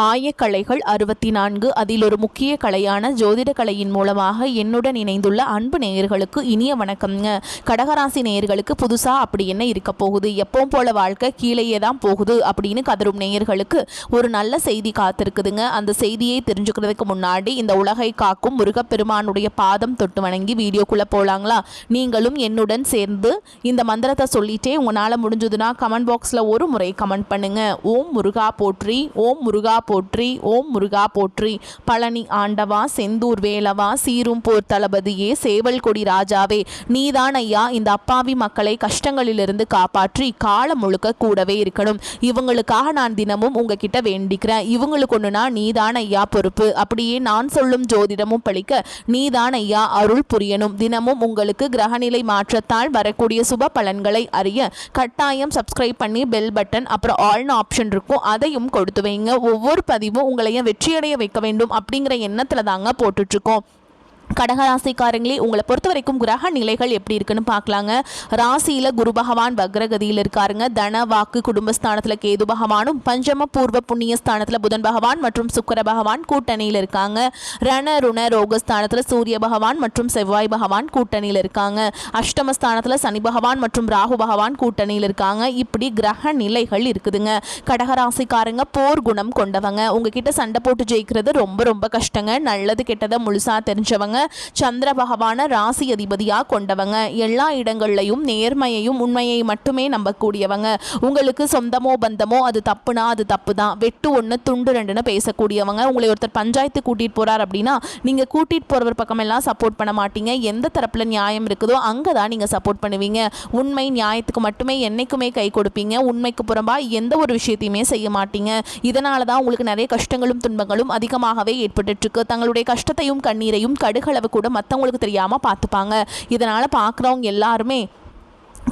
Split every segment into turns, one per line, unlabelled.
ஆயக்கலைகள் 64 அதில் ஒரு முக்கிய கலையான ஜோதிட கலையின் மூலமாக என்னுடன் இணைந்துள்ள அன்பு நேயர்களுக்கு இனிய வணக்கம்ங்க. கடகராசி நேயர்களுக்கு புதுசா அப்படி என்ன இருக்க போகுது, எப்பவும் போல வாழ்க்கை கீழேயே தான் போகுது அப்படின்னு கதரும் நேயர்களுக்கு ஒரு நல்ல செய்தி காத்திருக்குதுங்க. அந்த செய்தியை தெரிஞ்சுக்கிறதுக்கு முன்னாடி இந்த உலகை காக்கும் முருகப்பெருமானுடைய பாதம் தொட்டு வணங்கி வீடியோக்குள்ள போலாங்களா? நீங்களும் என்னுடன் சேர்ந்து இந்த மந்திரத்தை சொல்லிட்டே உங்களால் முடிஞ்சதுன்னா கமெண்ட் பாக்ஸில் ஒரு முறை கமெண்ட் பண்ணுங்க. ஓம் முருகா போற்றி, ஓம் முருகா போற்றி, ஓம் முருகா போற்றி. பழனி ஆண்டவா, செந்தூர் வேலவா, சீரும் போர் தளபதியே, சேவல் கொடி ராஜாவே, நீதான் ஐயா இந்த அப்பாவி மக்களை கஷ்டங்களிலிருந்து காப்பாற்றி காலம் முழுக்க கூடவே இருக்கணும். இவங்களுக்காக நான் தினமும் உங்ககிட்ட வேண்டிக்கிறேன். இவங்களுக்கு ஒண்ணுனா நீதான் ஐயா பொறுப்பு. அப்படியே நான் சொல்லும் ஜோதிடமும் பழிக்க நீதான் ஐயா அருள் புரியணும். தினமும் உங்களுக்கு கிரகநிலை மாற்றத்தால் வரக்கூடிய சுப பலன்களை அறிய கட்டாயம் சப்ஸ்கிரைப் பண்ணி பெல் பட்டன் அப்புறம் ஆல்னு ஆப்ஷன் இருக்கும், அதையும் கொடுத்து வைங்க. ஒவ்வொரு பதிவும் உங்களையும் வெற்றியடைய வைக்க வேண்டும் அப்படிங்கிற எண்ணத்துல தாங்க போட்டுட்டு இருக்கோம். கடகராசிக்காரங்களே, உங்களை பொறுத்த வரைக்கும் கிரக நிலைகள் எப்படி இருக்குன்னு பார்க்கலாங்க. ராசியில குரு பகவான் வக்ரகதியில் இருக்காருங்க. தன வாக்கு குடும்பஸ்தானத்துல கேது பகவானும், பஞ்சம பூர்வ புண்ணிய ஸ்தானத்துல புதன் பகவான் மற்றும் சுக்கிர பகவான் கூட்டணியில் இருக்காங்க. ரண ருண ரோகஸ்தானத்துல சூரிய பகவான் மற்றும் செவ்வாய் பகவான் கூட்டணியில் இருக்காங்க. அஷ்டமஸ்தானத்துல சனி பகவான் மற்றும் ராகு பகவான் கூட்டணியில் இருக்காங்க. இப்படி கிரக நிலைகள் இருக்குதுங்க. கடகராசிக்காரங்க போர் குணம் கொண்டவங்க. உங்ககிட்ட சண்டை போட்டு ஜெயிக்கிறது ரொம்ப ரொம்ப கஷ்டங்க. நல்லது கெட்டதை முழுசா தெரிஞ்சவங்க. சந்திர பகவான ராசி அதிபதியா கொண்டவங்க. எல்லா இடங்கள்லையும் நேர்மையையும் உண்மையை மட்டுமே நம்பக்கூடியவங்க. உங்களுக்கு சொந்தமோ பந்தமோ அது தப்புனா அது தப்பு தான், வெட்டு ஒன்று துண்டு ரெண்டுன்னு பேசக்கூடியவங்க. உங்களை ஒருத்தர் பஞ்சாயத்து கூட்டிட்டு போறார் அப்படின்னா நீங்க கூட்டிட்டு போறவர் பக்கம் எல்லாம் சப்போர்ட் பண்ண மாட்டீங்க. எந்த தரப்புல நியாயம் இருக்குதோ அங்கதான் நீங்க சப்போர்ட் பண்ணுவீங்க. உண்மை நியாயத்துக்கு மட்டுமே என்னைக்குமே கை கொடுப்பீங்க. உண்மைக்கு புறம்பா எந்த ஒரு விஷயத்தையுமே செய்ய மாட்டீங்க. இதனாலதான் உங்களுக்கு நிறைய கஷ்டங்களும் துன்பங்களும் அதிகமாகவே ஏற்பட்டு இருக்கு. தங்களுடைய கஷ்டத்தையும் கண்ணீரையும் கடுகளவு கூட மற்றவங்களுக்கு தெரியாம பார்த்துப்பாங்க. இதனால பார்க்குறவங்க எல்லாருமே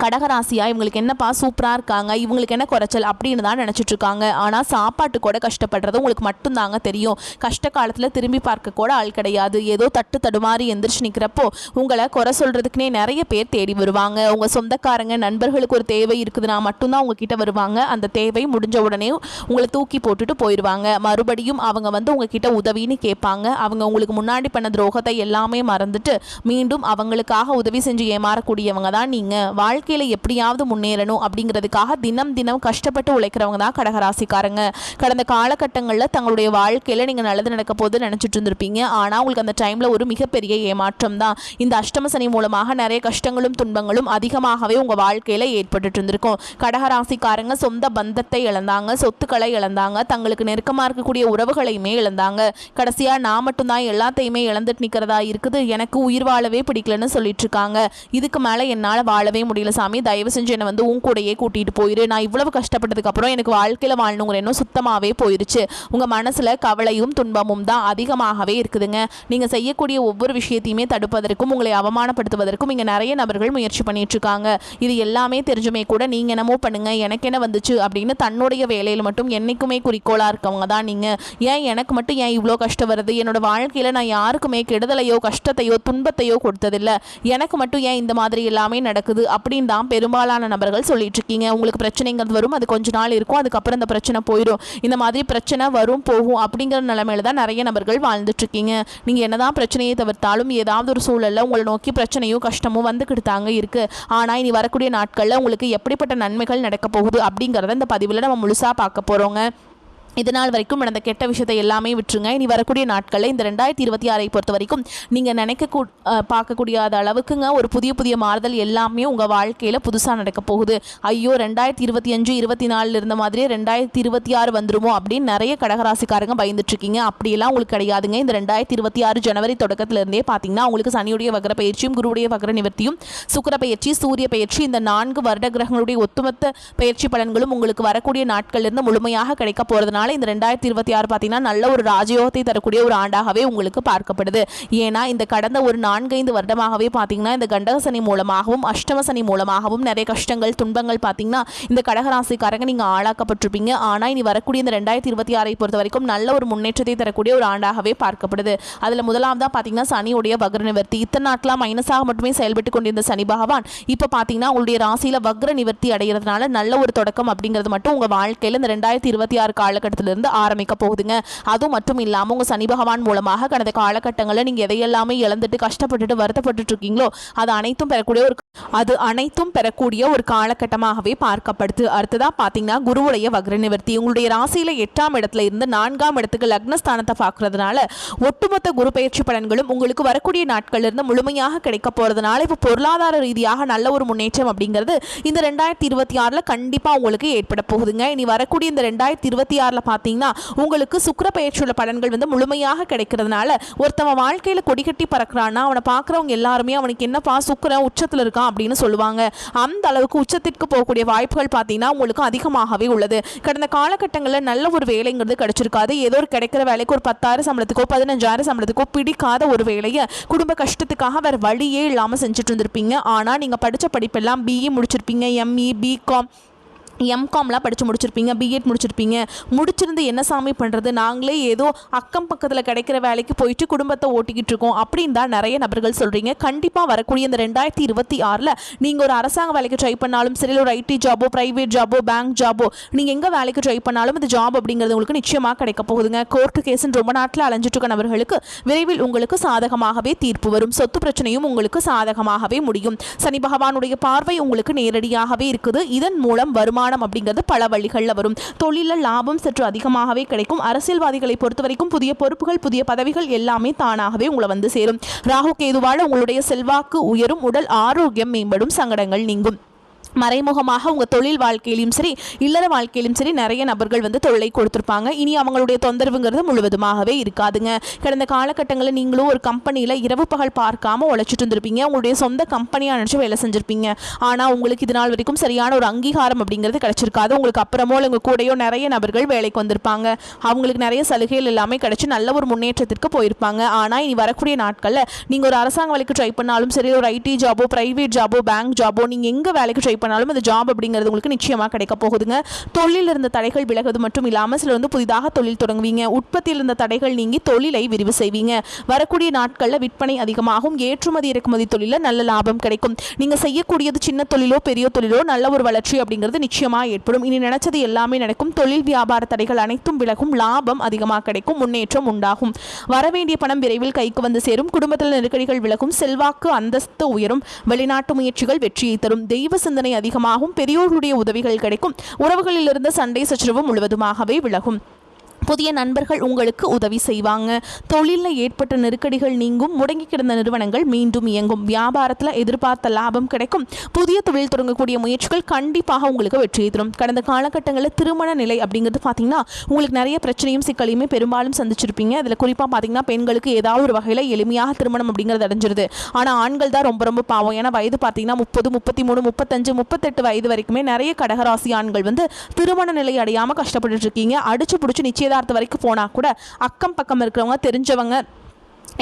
கடகராசியா இவங்களுக்கு என்னப்பா சூப்பராக இருக்காங்க, இவங்களுக்கு என்ன குறைச்சல் அப்படின்னு தான் நினச்சிட்டு இருக்காங்க. ஆனால் சாப்பாட்டு கூட கஷ்டப்படுறது உங்களுக்கு மட்டும்தாங்க தெரியும். கஷ்ட காலத்தில் திரும்பி பார்க்க கூட ஆள் கிடையாது. ஏதோ தட்டு தடுமாறி எந்திரிச்சு நிற்கிறப்போ உங்களை குறை சொல்கிறதுக்குனே நிறைய பேர் தேடி வருவாங்க. உங்கள் சொந்தக்காரங்க நண்பர்களுக்கு ஒரு தேவை இருக்குதுன்னா மட்டும்தான் உங்ககிட்ட வருவாங்க. அந்த தேவை முடிஞ்ச உடனே உங்களை தூக்கி போட்டுட்டு போயிடுவாங்க. மறுபடியும் அவங்க வந்து உங்ககிட்ட உதவின்னு கேட்பாங்க. அவங்க உங்களுக்கு முன்னாடி பண்ண துரோகத்தை எல்லாமே மறந்துட்டு மீண்டும் அவங்களுக்காக உதவி செஞ்சு ஏமாறக்கூடியவங்க தான் நீங்கள். வாழ்க்கையில் எப்படியாவது முன்னேறணும் அப்படிங்கிறதுக்காக தினம் தினம் கஷ்டப்பட்டு உழைக்கிறவங்க தான் கடகராசிக்காரங்க. கடந்த காலகட்டங்களில் தங்களுடைய வாழ்க்கையில் நீங்கள் நல்லது நடக்க போது நினச்சிட்டு இருந்திருப்பீங்க. ஆனால் உங்களுக்கு அந்த டைமில் ஒரு மிகப்பெரிய ஏமாற்றம் தான். இந்த அஷ்டம சனி மூலமாக நிறைய கஷ்டங்களும் துன்பங்களும் அதிகமாகவே உங்கள் வாழ்க்கையில் ஏற்பட்டு இருந்திருக்கும். கடகராசிக்காரங்க சொந்த பந்தத்தை இழந்தாங்க, சொத்துக்களை இழந்தாங்க, தங்களுக்கு நெருக்கமாக இருக்கக்கூடிய உறவுகளையுமே இழந்தாங்க. கடைசியாக நான் மட்டும்தான் எல்லாத்தையுமே இழந்துட்டு நிற்கிறதா இருக்குது, எனக்கு உயிர் வாழவே பிடிக்கலன்னு சொல்லிட்டு இருக்காங்க. இதுக்கு மேலே என்னால் வாழவே முடியல சாமி, தயவு செஞ்சு என்னை வந்து உன் கூடையே கூட்டிட்டு போயிரு. நான் இவ்வளவு கஷ்டப்பட்டதுக்கு அப்புறம் எனக்கு வாழ்க்கையில் வாழணுங்கிற எண்ணம் சுத்தமாகவே போயிருச்சு. உங்கள் மனசில் கவலையும் துன்பமும் தான் அதிகமாகவே இருக்குதுங்க. நீங்கள் செய்யக்கூடிய ஒவ்வொரு விஷயத்தையுமே தடுப்பதற்கும் உங்களை அவமானப்படுத்துவதற்கும் இங்கே நிறைய நபர்கள் முயற்சி பண்ணிட்டு இருக்காங்க. இது எல்லாமே தெரிஞ்சுமே கூட நீங்கள் என்னமோ பண்ணுங்க, எனக்கு என்ன வந்துச்சு அப்படின்னு தன்னுடைய வேலையில் மட்டும் என்னைக்குமே குறிக்கோளாக இருக்கவங்க தான் நீங்கள். ஏன் எனக்கு மட்டும் ஏன் இவ்வளோ கஷ்டம் வருது, என்னோட வாழ்க்கையில் நான் யாருக்குமே கெடுதலையோ கஷ்டத்தையோ துன்பத்தையோ கொடுத்ததில்லை, எனக்கு மட்டும் ஏன் இந்த மாதிரி எல்லாமே நடக்குது அப்படின்னு தான் பெரும்பாலான நபர்கள் சொல்லிட்டு இருக்கீங்க. உங்களுக்கு பிரச்சனைங்கிறது வரும், அது கொஞ்ச நாள் இருக்கும், அதுக்கப்புறம் இந்த பிரச்சனை போயிடும். இந்த மாதிரி பிரச்சனை வரும் போகும் அப்படிங்கிற நிலைமையில தான் நிறைய நபர்கள் வாழ்ந்துட்டு இருக்கீங்க. நீங்க என்னதான் பிரச்சனையை தவிர்த்தாலும் ஏதாவது ஒரு சூழல்ல உங்களை நோக்கி பிரச்சனையும் கஷ்டமும் வந்துக்கிட்டு தாங்க இருக்கு. ஆனா இனி வரக்கூடிய நாட்கள்ல உங்களுக்கு எப்படிப்பட்ட நன்மைகள் நடக்க போகுது அப்படிங்கறத இந்த பதிவில் நம்ம முழுசா பார்க்க போறோங்க. இதனால் வரைக்கும் நடந்த கெட்ட விஷயத்தை எல்லாமே விட்டுருங்க. இனி வரக்கூடிய நாட்களில் இந்த 2026 பொறுத்த வரைக்கும் நீங்கள் பார்க்கக்கூடிய அளவுக்குங்க ஒரு புதிய புதிய மாறுதல் எல்லாமே உங்கள் வாழ்க்கையில் புதுசாக நடக்க போகுது. ஐயோ 2025 24 இருந்த மாதிரியே 2026 வந்துருமோ அப்படின்னு நிறைய கடகராசிக்காரங்க பயந்துட்டு இருக்கீங்க. அப்படியெல்லாம் உங்களுக்கு கிடையாதுங்க. இந்த 2026 ஜனவரி தொடக்கத்திலிருந்தே பார்த்தீங்கன்னா உங்களுக்கு சனியுடைய வக்ர பயிற்சியும் குருவுடைய வக்ர நிவர்த்தியும் சுக்கிர பயிற்சி சூரிய பயிற்சி இந்த 4 வருட கிரகங்களுடைய ஒட்டுமொத்த பயிற்சி பலன்களும் உங்களுக்கு வரக்கூடிய நாட்களிலிருந்து முழுமையாக கிடைக்க போகிறதுனால இந்த 2026 பார்த்தீங்கன்னா நல்ல ஒரு ராஜயோகத்தை தரக்கூடிய ஒரு ஆண்டாகவே உங்களுக்கு பார்க்கப்படுது. ஏன்னா இந்த கடந்த ஒரு 4-5 வருடமாகவே பார்த்தீங்கன்னா இந்த கண்டக சனி மூலமாகவும் அஷ்டம சனி மூலமாகவும் நிறைய கஷ்டங்கள் துன்பங்கள் பார்த்தீங்கன்னா இந்த கடகராசிக்காரங்க நீங்கள் ஆளாக்கப்பட்டிருப்பீங்க. ஆனால் இனி வரக்கூடிய இந்த 2026 பொறுத்த வரைக்கும் நல்ல ஒரு முன்னேற்றத்தை தரக்கூடிய ஒரு ஆண்டாகவே பார்க்கப்படுது. அதில் முதலாவதாக பார்த்தீங்கன்னா சனியுடைய வக்ர நிவர்த்தி. இத்தனை நாட்களாக மைனஸாக மட்டுமே செயல்பட்டு கொண்டிருந்த சனி பகவான் இப்போ பார்த்தீங்கன்னா உங்களுடைய ராசியில் வக்ர நிவர்த்தி அடைகிறதுனால நல்ல ஒரு தொடக்கம் அப்படிங்கிறது மட்டும் உங்கள் வாழ்க்கையில் இந்த 2026 காலகட்டத்தில் இடத்துல ஆரம்பிக்க போகுதுங்க. அது மட்டும் இல்லாமல் உங்கள் சனி பகவான் மூலமாக கடந்த காலகட்டங்களில் நீங்கள் எதையெல்லாமே இழந்துட்டு கஷ்டப்பட்டுட்டு வருத்தப்பட்டு இருக்கீங்களோ அது அனைத்தும் பெறக்கூடிய ஒரு காலகட்டமாகவே பார்க்கப்படுது. அடுத்ததா பார்த்தீங்கன்னா குருவுடைய வக்ர நிவர்த்தி. உங்களுடைய ராசியில 8ஆம் இடத்துல இருந்து 4ஆம் இடத்துக்கு லக்னஸ்தானத்தை பார்க்கறதுனால ஒட்டுமொத்த குரு பயிற்சி பலன்களும் உங்களுக்கு வரக்கூடிய நாட்கள்ல இருந்து முழுமையாக கிடைக்க போறதுனால இப்போ பொருளாதார ரீதியாக நல்ல ஒரு முன்னேற்றம் அப்படிங்கிறது இந்த 2026 கண்டிப்பா உங்களுக்கு ஏற்பட போகுதுங்க. இனி வரக்கூடிய இந்த 2026 பார்த்தீங்கன்னா உங்களுக்கு சுக்கிர பயிற்சியுள்ள பலன்கள் முழுமையாக கிடைக்கிறதுனால ஒருத்தவன் வாழ்க்கையில கொடிகட்டி பறக்கிறான்னா அவனை பார்க்குறவங்க எல்லாருமே அவனுக்கு என்னப்பா சுக்கிரன் உச்சத்தில் இருக்கான் அப்படின்னு சொல்லுவாங்க. அந்த அளவுக்கு உச்சத்திற்கு போகக்கூடிய வாய்ப்புகள் பார்த்தீங்கன்னா உங்களுக்கு அதிகமாகவே உள்ளது. கடந்த காலகட்டங்களில் நல்ல ஒரு வேலைங்கிறது கிடைச்சிருக்காது. ஏதோ ஒரு கிடைக்கிற வேலைக்கு ஒரு 10,000 சம்பளத்துக்கோ 15,000 சம்பளத்துக்கோ பிடிக்காத ஒரு வேலையை குடும்ப கஷ்டத்துக்காக வேற வழியே இல்லாமல் செஞ்சுட்டு இருந்திருப்பீங்க. ஆனால் நீங்கள் படித்த படிப்பெல்லாம் பிஇ முடிச்சிருப்பீங்க, எம்இ, பிகாம், எம்காம்லாம் படித்து முடிச்சிருப்பீங்க, பிஎட் முடிச்சிருப்பீங்க. முடிச்சிருந்து என்ன சாமி பண்ணுறது, நாங்களே ஏதோ அக்கம் பக்கத்தில் கிடைக்கிற வேலைக்கு போயிட்டு குடும்பத்தை ஓட்டிக்கிட்டு இருக்கோம் அப்படின்னு தான் நிறைய நபர்கள் சொல்கிறீங்க. கண்டிப்பாக வரக்கூடிய இந்த 2026 நீங்கள் ஒரு அரசாங்க வேலைக்கு ட்ரை பண்ணாலும் சரி, ஒரு ஐடி ஜாபோ, ப்ரைவேட் ஜாபோ, பேங்க் ஜாபோ, நீங்கள் எங்கே வேலைக்கு ட்ரை பண்ணாலும் இந்த ஜாப் அப்படிங்கிறது உங்களுக்கு நிச்சயமாக கிடைக்க போகுதுங்க. கோர்ட்டு கேஸுன்னு ரொம்ப நாட்டில் அலைஞ்சிட்டு இருக்க நபர்களுக்கு விரைவில் உங்களுக்கு சாதகமாகவே தீர்ப்பு வரும். சொத்து பிரச்சனையும் உங்களுக்கு சாதகமாகவே முடியும். சனி பகவானுடைய பார்வை உங்களுக்கு நேரடியாகவே இருக்குது. இதன் மூலம் வருமானம் அப்படிங்கிறது பல வழிகளில் வரும். தொழிலில் லாபம் சற்று அதிகமாகவே கிடைக்கும். அரசியல்வாதிகளை பொறுத்த வரைக்கும் புதிய பொறுப்புகள், புதிய பதவிகள் எல்லாமே தானாகவே உங்களை சேரும். ராகு கேதுவால உங்களுடைய செல்வாக்கு உயரும், உடல் ஆரோக்கியம் மேம்படும், சங்கடங்கள் நீங்கும். மறைமுகமாக உங்கள் தொழில் வாழ்க்கையிலும் சரி, இல்லற வாழ்க்கையிலும் சரி நிறைய நபர்கள் தொல்லை கொடுத்துருப்பாங்க. இனி அவங்களுடைய தொந்தரவுங்கிறது முழுவதுமாகவே இருக்காதுங்க. கடந்த காலகட்டங்களில் நீங்களும் ஒரு கம்பெனியில் இரவு பகல் பார்க்காம உழைச்சிட்டு இருந்திருப்பீங்க. உங்களுடைய சொந்த கம்பெனியாக நினச்சி வேலை செஞ்சுருப்பீங்க. ஆனால் உங்களுக்கு இது நாள் வரைக்கும் சரியான ஒரு அங்கீகாரம் அப்படிங்கிறது கிடைச்சிருக்காது. உங்களுக்கு அப்புறமோ உங்கள் கூடயோ நிறைய நபர்கள் வேலைக்கு வந்திருப்பாங்க. அவங்களுக்கு நிறைய சலுகைகள் எல்லாமே கிடைச்சி நல்ல ஒரு முன்னேற்றத்திற்கு போயிருப்பாங்க. ஆனால் இனி வரக்கூடிய நாட்களில் நீங்கள் ஒரு அரசாங்க வேலைக்கு ட்ரை பண்ணாலும் சரி, ஒரு ஐடி ஜாபோ, ப்ரைவேட் ஜாபோ, பேங்க் ஜாபோ, நீங்கள் எங்கே வேலைக்கு ட்ரை பண்ணாலும் அந்த ஜாப் அப்படிங்கிறது உங்களுக்கு நிச்சயமாக கிடைக்க போகுதுங்க. தொழிலில் இருந்த தடைகள் விலகுது மட்டும் இல்லாமல் சிலர் புதிதாக தொழில் தொடங்குவீங்க. உற்பத்தியில் இருந்த தடைகள் நீங்கி தொழிலை விரிவு செய்வீங்க. வரக்கூடிய நாட்களில் விற்பனை அதிகமாகும். ஏற்றுமதி இறக்குமதி தொழிலில் நல்ல லாபம் கிடைக்கும். நீங்கள் செய்யக்கூடியது சின்ன தொழிலோ பெரிய தொழிலோ நல்ல ஒரு வளர்ச்சி அப்படிங்கிறது நிச்சயமாக ஏற்படும். இனி நினைச்சது எல்லாமே நடக்கும். தொழில் வியாபார தடைகள் அனைத்தும் விலகும். லாபம் அதிகமாக கிடைக்கும். முன்னேற்றம் உண்டாகும். வரவேண்டிய பணம் விரைவில் கைக்கு வந்து சேரும். குடும்பத்தில் நெருக்கடிகள் விலகும். செல்வாக்கு அந்தஸ்து உயரும். வெளிநாட்டு முயற்சிகள் வெற்றியை தரும். தெய்வ சிந்தனை அதிகமாகும். பெரியோர்களுடைய உதவிகள் கிடைக்கும். உறவுகளில் இருந்த சண்டை சச்சரவு முழுவதுமாகவே விலகும். புதிய நண்பர்கள் உங்களுக்கு உதவி செய்வாங்க. தொழிலில் ஏற்பட்ட நெருக்கடிகள் நீங்கும். முடங்கி கிடந்த நிறுவனங்கள் மீண்டும் இயங்கும். வியாபாரத்தில் எதிர்பார்த்த லாபம் கிடைக்கும். புதிய தொழில் தொடங்கக்கூடிய முயற்சிகள் கண்டிப்பாக உங்களுக்கு வெற்றியை தரும். கடந்த காலகட்டங்களில் திருமண நிலை அப்படிங்கிறது பார்த்தீங்கன்னா உங்களுக்கு நிறைய பிரச்சனையும் சிக்கலையுமே பெரும்பாலும் சந்திச்சிருப்பீங்க. அதில் குறிப்பாக பார்த்தீங்கன்னா பெண்களுக்கு ஏதாவது ஒரு வகையில் எளிமையாக திருமணம் அப்படிங்கிறது அடைஞ்சிருது. ஆனால் ஆண்கள் தான் ரொம்ப ரொம்ப பாவம். ஏன்னா வயது பார்த்தீங்கன்னா 30, 33, 35, 38 வயது வரைக்குமே நிறைய கடகராசி ஆண்கள் திருமண நிலை அடையாமல் கஷ்டப்பட்டு இருக்கீங்க. அடிச்சு பிடிச்சி நிச்சயதார்த்த வரைக்கும் போனா கூட அக்கம் பக்கம் இருக்கிறவங்க, தெரிஞ்சவங்க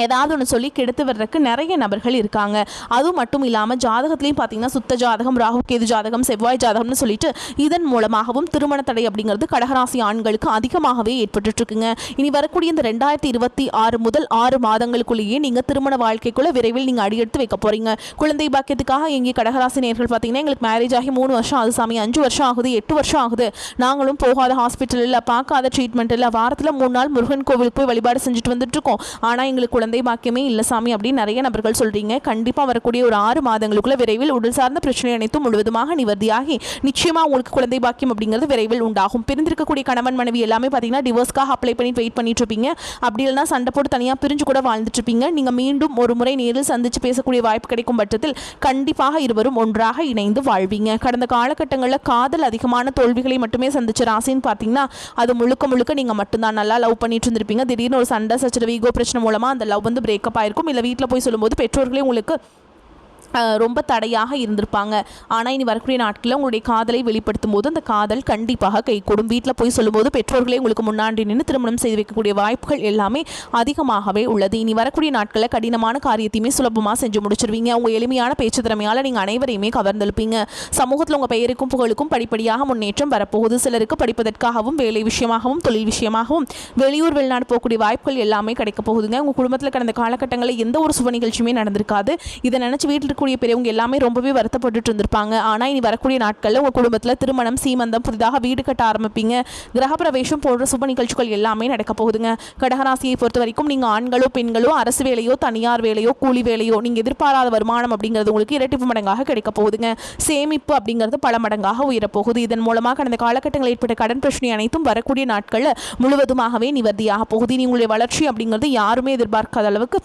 ஏதாவது ஒன்று சொல்லி கெடுத்து வர்றதுக்கு நிறைய நபர்கள் இருக்காங்க. அதுவும் மட்டும் இல்லாமல் ஜாதகத்துலேயும் பார்த்தீங்கன்னா சுத்த ஜாதகம், ராகு கேது ஜாதகம், செவ்வாய் ஜாதகம்னு சொல்லிட்டு இதன் மூலமாகவும் திருமண தடை அப்படிங்கிறது கடகராசி ஆண்களுக்கு அதிகமாகவே ஏற்பட்டுருக்குங்க. இனி வரக்கூடிய இந்த 2026 முதல் 6 மாதங்களுக்குள்ளேயே நீங்கள் திருமண வாழ்க்கைக்குள்ளே விரைவில் நீங்கள் அடியெடுத்து வைக்க போகிறீங்க. குழந்தை பாக்கியத்துக்காக எங்கள் கடகராசி நேர்கள் பார்த்தீங்கன்னா எங்களுக்கு மேரேஜ் ஆகி 3 வருஷம் ஆகுது சாமி, 5 வருஷம் ஆகுது, 8 வருஷம் ஆகுது, நாங்களும் போகாத ஹாஸ்பிட்டல் இல்லை, பார்க்காத ட்ரீட்மெண்ட் இல்லை, வாரத்தில் 3 நாள் முருகன் கோவிலுக்கு போய் வழிபாடு செஞ்சுட்டு வந்துட்டுருக்கோம், ஆனால் எங்களுக்கு குழந்தை பாக்கியமே இல்லை சாமி அப்படின்னு நிறைய நபர்கள் சொல்றீங்க. கண்டிப்பாக வரக்கூடிய ஒரு 6 மாதங்களுக்குள்ள விரைவில் உடல் சார்ந்த பிரச்சனை அனைத்தும் முழுவதுமாக நிவர்த்தியாகி நிச்சயமாக உங்களுக்கு குழந்தை பாக்கியம் அப்படிங்கிறது விரைவில் உண்டாகும். பிரிந்திருக்கக்கூடிய கணவன் மனைவி எல்லாமே பார்த்தீங்கன்னா டிவோர்ஸ்க்காக அப்ளை பண்ணி வெயிட் பண்ணிட்டு இருப்பீங்க. அப்படி இல்லைனா சண்டை போட்டு தனியாக பிரிஞ்சு கூட வாழ்ந்துட்டு இருப்பீங்க. நீங்கள் மீண்டும் ஒரு முறை நேரில் சந்திச்சு பேசக்கூடிய வாய்ப்பு கிடைக்கும் பட்சத்தில் கண்டிப்பாக இருவரும் ஒன்றாக இணைந்து வாழ்வீங்க. கடந்த காலகட்டங்களில் காதல் அதிகமான தோல்விகளை மட்டுமே சந்திச்ச ராசின்னு பார்த்தீங்கன்னா அது முழுக்க முழுக்க நீங்கள் மட்டும்தான். நல்லா லவ் பண்ணிட்டு இருந்திருப்பீங்க. திடீர்னு ஒரு சண்டை சச்சரவு, ஈகோ பிரச்சனை மூலமாக அந்த லவ் பிரேக்கப் ஆயிருக்கும். இல்லை வீட்டில் போய் சொல்லும்போது பெற்றோர்களே உங்களுக்கு ரொம்ப தடையாக இருந்திருப்பாங்க. ஆனால் இனி வரக்கூடிய நாட்களில் உங்களுடைய காதலை வெளிப்படுத்தும் போது அந்த காதல் கண்டிப்பாக கைகூடும். வீட்டில் போய் சொல்லும்போது பெற்றோர்களே உங்களுக்கு முன்னாடி நின்று திருமணம் செய்து வைக்கக்கூடிய வாய்ப்புகள் எல்லாமே அதிகமாகவே உள்ளது. இனி வரக்கூடிய நாட்களில் கடினமான காரியத்தையுமே சுலபமாக செஞ்சு முடிச்சிருவீங்க. உங்கள் எளிமையான பேச்சு திறமையால் நீங்கள் அனைவரையுமே கவர்ந்தெழுப்பீங்க. சமூகத்தில் உங்கள் பெயருக்கும் புகழுக்கும் படிப்படியாக முன்னேற்றம் வரப்போகுது. சிலருக்கு படிப்பதற்காகவும் வேலை விஷயமாகவும் தொழில் விஷயமாகவும் வெளியூர் வெளிநாடு போகக்கூடிய வாய்ப்புகள் எல்லாமே கிடைக்க போகுதுங்க. உங்கள் குடும்பத்தில் கடந்த காலகட்டங்களில் எந்த ஒரு சுப நிகழ்ச்சியுமே நடந்திருக்காது. இதை நினச்சி வீட்டில் இருக்கக்கூடிய பெரியவங்க எல்லாமே ரொம்பவே வருத்தப்பட்டு இருந்திருப்பாங்க. ஆனால் இனி வரக்கூடிய நாட்களில் உங்கள் குடும்பத்தில் திருமணம், சீமந்தம், புதிதாக வீடு கட்ட ஆரம்பிப்பீங்க. கிரகப்பிரவேசம் போன்ற சுப நிகழ்ச்சிகள் எல்லாமே நடக்க போகுதுங்க. கடகராசியை பொறுத்த வரைக்கும் நீங்கள் ஆண்களோ பெண்களோ அரசு வேலையோ தனியார் வேலையோ கூலி வேலையோ நீங்கள் எதிர்பாராத வருமானம் அப்படிங்கிறது உங்களுக்கு இரட்டிப்பு மடங்காக கிடைக்க போகுதுங்க. சேமிப்பு அப்படிங்கிறது பல மடங்காக உயரப்போகுது. இதன் மூலமாக கடந்த காலகட்டங்களில் ஏற்பட்ட கடன் பிரச்சனை அனைத்தும் வரக்கூடிய நாட்களில் முழுவதுமாகவே நிவர்த்தியாக போகுது. இனி உங்களுடைய வளர்ச்சி அப்படிங்கிறது யாருமே எதிர்பார்க்காத அளவுக்கு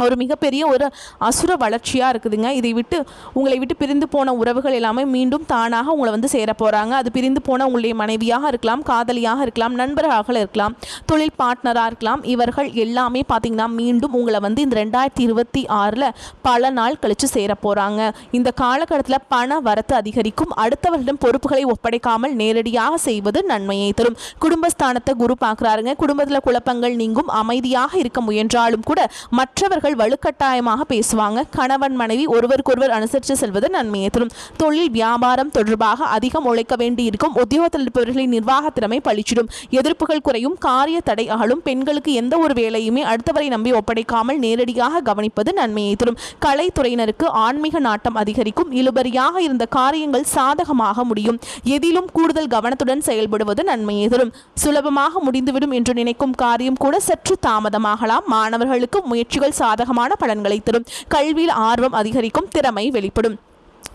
ஒரு மிகப்பெரிய ஒரு அசுர வளர்ச்சியாக இருக்குதுங்க. இதை விட்டு உங்களை விட்டு பிரிந்து போன உறவுகள் எல்லாமே மீண்டும் தானாக உங்களை வந்து சேர போகிறாங்க. அது பிரிந்து போன உங்களுடைய மனைவியாக இருக்கலாம், காதலியாக இருக்கலாம், நண்பர்களாக இருக்கலாம், தொழில் பார்ட்னராக இருக்கலாம். இவர்கள் எல்லாமே பார்த்திங்கன்னா மீண்டும் உங்களை வந்து இந்த 2026 பல நாள் கழித்து சேர போகிறாங்க. இந்த காலகட்டத்தில் பண வரத்து அதிகரிக்கும். அடுத்தவர்களிடம் பொறுப்புகளை ஒப்படைக்காமல் நேரடியாக செய்வது நன்மையை தரும். குடும்பஸ்தானத்தை குரு பார்க்குறாருங்க. குடும்பத்தில் குழப்பங்கள் நீங்கும். அமைதியாக இருக்க முயன்றாலும் கூட மற்றவர்கள் வலுக்கட்டாயமாக பேசுவாங்க. கணவன் மனைவி ஒருவருக்கொருவர் அனுசரித்து செல்வது நன்மையை தரும். தொழில் வியாபாரம் தொடர்பாக அதிகம் உழைக்க வேண்டி இருக்கும். உத்தியோகத்தில் இருப்பவர்களின் நிர்வாக திறமை பளிச்சிடும். எதிர்ப்புகள் குறையும். காரிய தடை அகலும். பெண்களுக்கு எந்த ஒரு வேலையுமே அடுத்தவரை நம்பி ஒப்படைக்காமல் நேரடியாக கவனிப்பது நன்மையை தரும். கலைத்துறையினருக்கு ஆன்மீக நாட்டம் அதிகரிக்கும். இழுபறியாக இருந்த காரியங்கள் சாதகமாக முடியும். எதிலும் கூடுதல் கவனத்துடன் செயல்படுவது நன்மையை தரும். சுலபமாக முடிந்துவிடும் என்று நினைக்கும் காரியம் கூட சற்று தாமதமாகலாம். மாணவர்களுக்கு முயற்சிகள் சாதகமான பலன்களை தரும். கல்வியில் ஆர்வம் அதிகரிக்கும். திறமை வெளிப்படும்.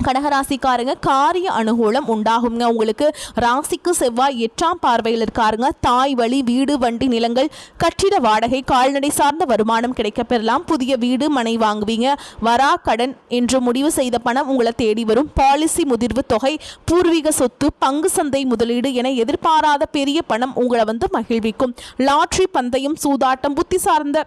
கடகராசிக்காரங்க காரிய அனுகூலம் உண்டாகுங்க. உங்களுக்கு ராசிக்கு செவ்வாய் 8ஆம் பார்வையில் இருக்காருங்க. தாய் வழி வீடு, வண்டி, நிலங்கள், கட்டிட வாடகை, கால்நடை சார்ந்த வருமானம் கிடைக்க பெறலாம். புதிய வீடு மனை வாங்குவீங்க. வரா கடன் என்று முடிவு செய்த பணம் உங்களை தேடி வரும். பாலிசி முதிர்வு தொகை, பூர்வீக சொத்து, பங்கு சந்தை முதலீடு என எதிர்பாராத பெரிய பணம் உங்களை வந்து மகிழ்விக்கும். லாட்ரி, பந்தயம், சூதாட்டம், புத்தி சார்ந்த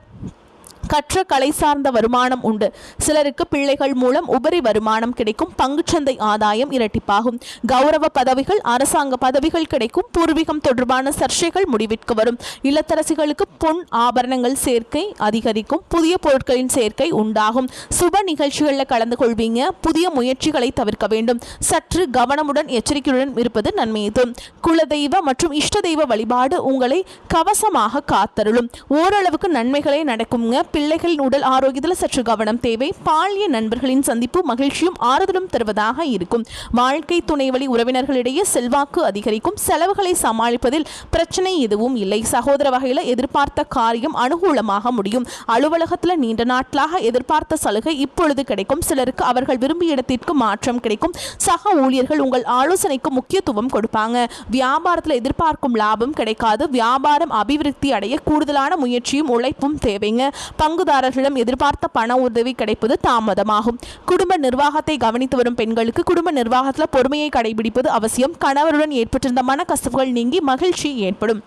கற்ற கலை சார்ந்த வருமானம் உண்டு. சிலருக்கு பிள்ளைகள் மூலம் உபரி வருமானம் கிடைக்கும். பங்குச்சந்தை ஆதாயம் இரட்டிப்பாகும். கௌரவ பதவிகள், அரசாங்க பதவிகள் கிடைக்கும். பூர்வீகம் தொடர்பான சர்ச்சைகள் முடிவிற்கு வரும். இல்லத்தரசிகளுக்கு பொன் ஆபரணங்கள் சேர்க்கை அதிகரிக்கும். புதிய பொருட்களின் சேர்க்கை உண்டாகும். சுப நிகழ்ச்சிகளில் கலந்து கொள்வீங்க. புதிய முயற்சிகளை தவிர்க்க வேண்டும். சற்று கவனமுடன் எச்சரிக்கையுடன் இருப்பது நன்மையை தரும். குலதெய்வ மற்றும் இஷ்ட தெய்வ வழிபாடு உங்களை கவசமாக காத்தருளும். ஓரளவுக்கு நன்மைகளே நடக்குங்க. பிள்ளைகளின் உடல் ஆரோக்கியத்தில் சற்று கவனம் தேவை. பாலிய நண்பர்களின் சந்திப்பு மகிழ்ச்சியும் ஆறுதலும் தருவதாக இருக்கும். வாழ்க்கை துணை வழி உறவினர்களிடையே செல்வாக்கு அதிகரிக்கும். செலவுகளை சமாளிப்பதில் பிரச்சனை எதுவும் இல்லை. சகோதர வகையில் எதிர்பார்த்த காரியம் அனுகூலமாக முடியும். அலுவலகத்தில் நீண்ட நாட்களாக எதிர்பார்த்த சலுகை இப்பொழுது கிடைக்கும். சிலருக்கு அவர்கள் விரும்பிய இடத்திற்கு மாற்றம் கிடைக்கும். சக ஊழியர்கள் உங்கள் ஆலோசனைக்கு முக்கியத்துவம் கொடுப்பாங்க. வியாபாரத்தில் எதிர்பார்க்கும் லாபம் கிடைக்காது. வியாபாரம் அபிவிருத்தி அடைய கூடுதலான முயற்சியும் உழைப்பும் தேவைங்க. பங்குதாரர்களிடம் எதிர்பார்த்த பண உதவி கிடைப்பது தாமதமாகும். குடும்ப நிர்வாகத்தை கவனித்து வரும் பெண்களுக்கு குடும்ப நிர்வாகத்தில் பொறுமையை கடைபிடிப்பது அவசியம். கணவருடன் ஏற்பட்டிருந்த மனக்கசப்புகள் நீங்கி மகிழ்ச்சி ஏற்படும்.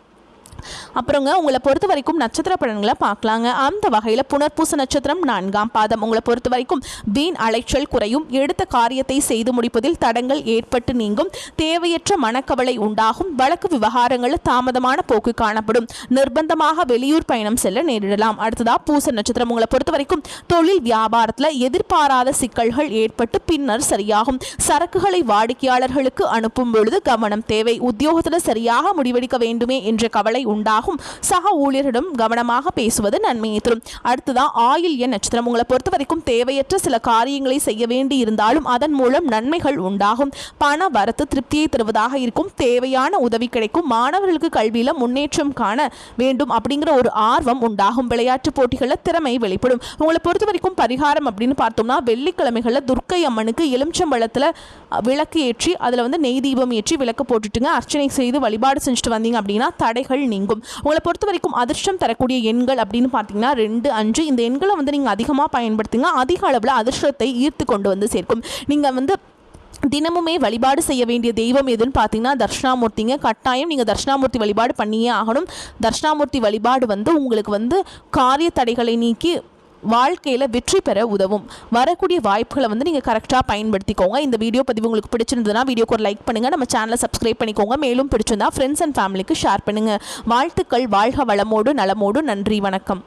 அப்புறங்க உங்களை பொறுத்த வரைக்கும் நட்சத்திர பலன்களை பார்க்கலாங்க. அந்த வகையில் புனர்பூச நட்சத்திரம் 4ஆம் பாதம். உங்களை பொறுத்த வரைக்கும் வீண் அலைச்சல் குறையும். எடுத்த காரியத்தை செய்து முடிப்பதில் தடங்கள் ஏற்பட்டு நீங்கும். தேவையற்ற மனக்கவலை உண்டாகும். வழக்கு விவகாரங்களில் தாமதமான போக்கு காணப்படும். நிர்பந்தமாக வெளியூர் பயணம் செல்ல நேரிடலாம். அடுத்ததா பூச நட்சத்திரம். உங்களை பொறுத்த வரைக்கும் தொழில் வியாபாரத்தில் எதிர்பாராத சிக்கல்கள் ஏற்பட்டு பின்னர் சரியாகும். சரக்குகளை வாடிக்கையாளர்களுக்கு அனுப்பும் பொழுது கவனம் தேவை. உத்தியோகத்தில் சரியாக முடிவெடுக்க வேண்டுமே என்ற கவலை உண்டாகும். சக ஊழியரிடம் கவனமாக பேசுவது நன்மையை தரும். அடுத்ததான் ஆயில்ய நட்சத்திரம். உங்களை பொறுத்த வரைக்கும் தேவையற்ற சில காரியங்களை செய்ய வேண்டி இருந்தாலும் அதன் மூலம் நன்மைகள் உண்டாகும். பண வரத்து திருப்தியை தருவதாக இருக்கும். தேவையான உதவி கிடைக்கும். மாணவர்களுக்கு கல்வியில முன்னேற்றம் காண வேண்டும் அப்படிங்கிற ஒரு ஆர்வம் உண்டாகும். விளையாட்டு போட்டிகளில் திறமை வெளிப்படும். உங்களை பொறுத்த வரைக்கும் பரிகாரம் அப்படின்னு பார்த்தோம்னா வெள்ளிக்கிழமைகளில் துர்க்கை அம்மனுக்கு எலுமிச்சம்பழத்தில் விளக்கு ஏற்றி அதில் வந்து நெய் தீபம் ஏற்றி விளக்கு போட்டுட்டுங்க அர்ச்சனை செய்து வழிபாடு செஞ்சுட்டு வந்தீங்க அப்படின்னா தடைகள் நீங்கும். உங்களை பொறுத்த வரைக்கும் அதிர்ஷ்டம் தரக்கூடிய எண்கள் அப்படின்னு பார்த்தீங்கன்னா 2, 5 இந்த எண்களை வந்து நீங்கள் அதிகமாக பயன்படுத்துங்க. அதிக அளவில் அதிர்ஷ்டத்தை ஈர்த்து கொண்டு வந்து சேர்க்கும். நீங்கள் வந்து தினமுமே வழிபாடு செய்ய வேண்டிய தெய்வம் எதுன்னு பார்த்தீங்கன்னா தட்சிணாமூர்த்திங்க. கட்டாயம் நீங்கள் தட்சிணாமூர்த்தி வழிபாடு பண்ணியே ஆகணும். தட்சிணாமூர்த்தி வழிபாடு வந்து உங்களுக்கு வந்து காரிய தடைகளை நீக்கி வாழ்க்கையில் வெற்றி பெற உதவும். வரக்கூடிய வாய்ப்புகளை வந்து நீங்கள் கரெக்டாக பயன்படுத்திக்கோங்க. இந்த வீடியோ பதிவு உங்களுக்கு பிடிச்சிருந்ததுன்னா வீடியோக்கு ஒரு லைக் பண்ணுங்கள். நம்ம சேனலை சப்ஸ்கிரைப் பண்ணிக்கோங்க. மேலும் பிடிச்சிருந்தா ஃப்ரெண்ட்ஸ் அண்ட் ஃபேமிலிக்கு ஷேர் பண்ணுங்கள். வாழ்த்துக்கள். வாழ்க வளமோடு நலமோடு. நன்றி. வணக்கம்.